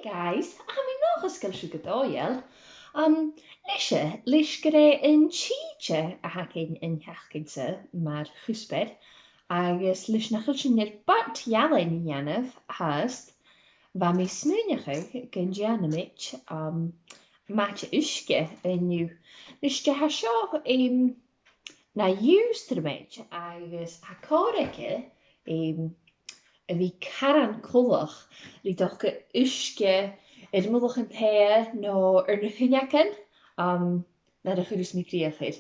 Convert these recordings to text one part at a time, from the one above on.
Hey guys, I'm nog eens gal siw gydoel. Lishe gyda yn tíide a hacin yn hachgynsa mar chwsbed, agus lish na chylsynir bat ialyn ianaf hast, va mi smynach gan Ionnsramaid mat uisge yn yw. Lish de hasio na Ionnsramaid agus hacoreke a bhí caran colach rí docha uisce mullach an taigh nó ar na chuineacin na de chudas mí gríochaid.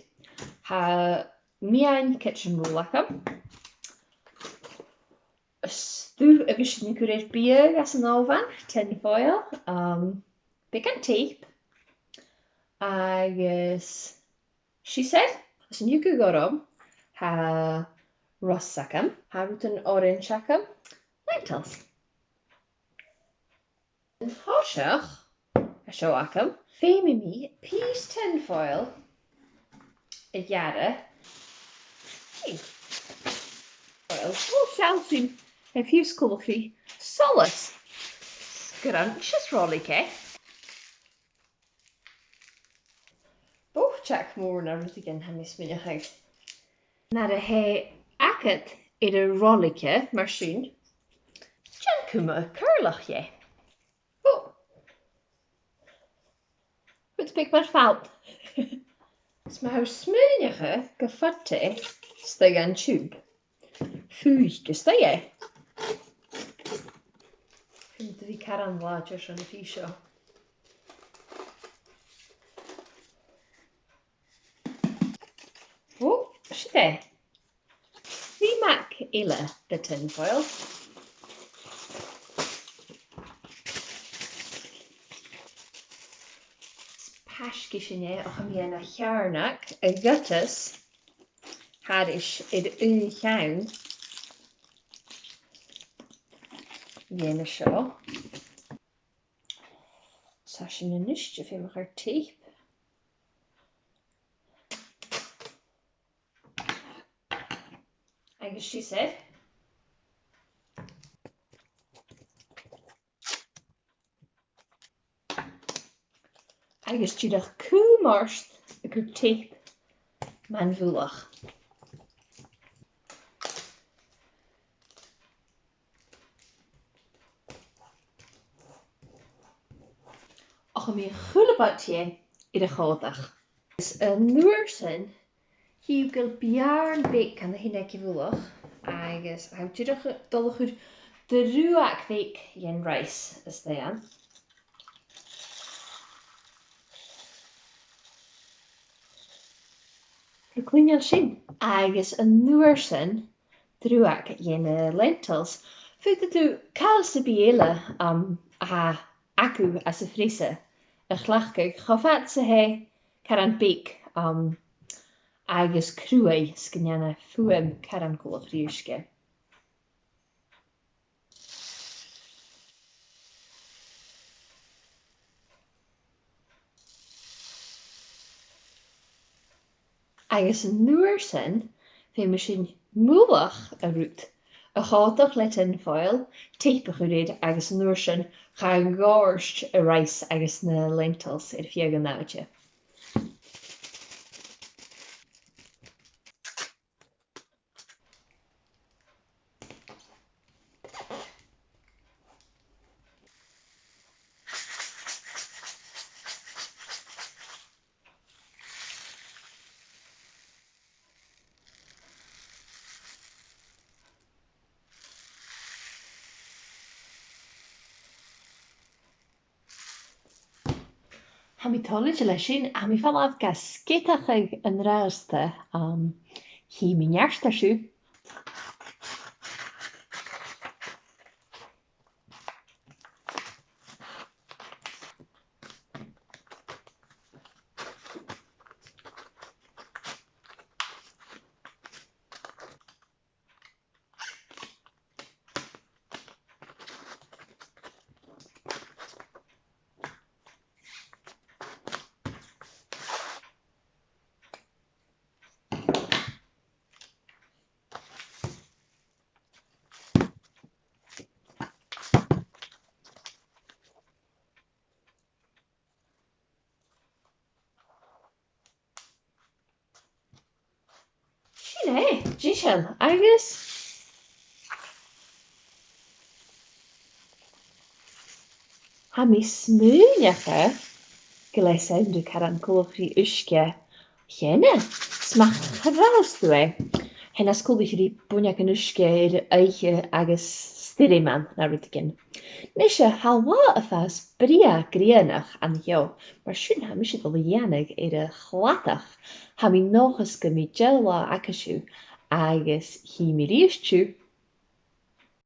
Ha mian kitchen múlacham. Stú agus sin cuir bíag as an óvan, tin foil, big an tape, agus she said, as an yuku gorom, ha rossacam, ha rutan orangeacam, lentils. Yn horsach, a sioacam, femi mi, peas tin foil, y yara, foil, shalfin, a few scolfi, solace, scrunches rollice. Check more na ruth again hamis minachag. Na de he aket in a rollice, mar sin. Jan kuma curlach je. Oh. Wat big maar fout. Is maar smunige gefatte stay aan tube. Fuige stay. Vind die karan laatjes aan de fisho. Oh, shit. Die maak ille de tinfoil. Pashkishine och am a charnak a guttus hadish id chaun jena show. Sashin a nishtef in her teeth. I guess she said. I guess she dacht cool marst a good tape man vulach. Och am een gullebatje in de goddag. Is een nuursen. Hier gil biarn bik aan de hinneke vulach. I guess how do you dollar goed de ruak week yen rice is Dèan. De clean sin. I guess a nuursen druak yen lentils. Vind het u kalse biele aku as a frise. A chlachke gafat se he karan bik agus cruai sgynjana fuem karan kolach riuske. Agus een nuursen fe misschien moelach a root. A chátach le tinfoil, tape chuid agus nuursen ga gorst a rice agus na lentils fiegan náutje. Ha mi tollage lei sin a mi fall af gas sketach yn rauste hi mi njarsta siw. Gisel, agus ha mi smúneacha go leis anú car an cóchrí uisce chéine smach chrástu é. Henna scóbairí buneach an uisce ar aiche agus styriman na rutigin. Nes halwa a fas bria grianach an jo, mar sin ha mis do dhéanag ar a chlatach ha mi nóchas go mi gela acasú agus hi mi ríistú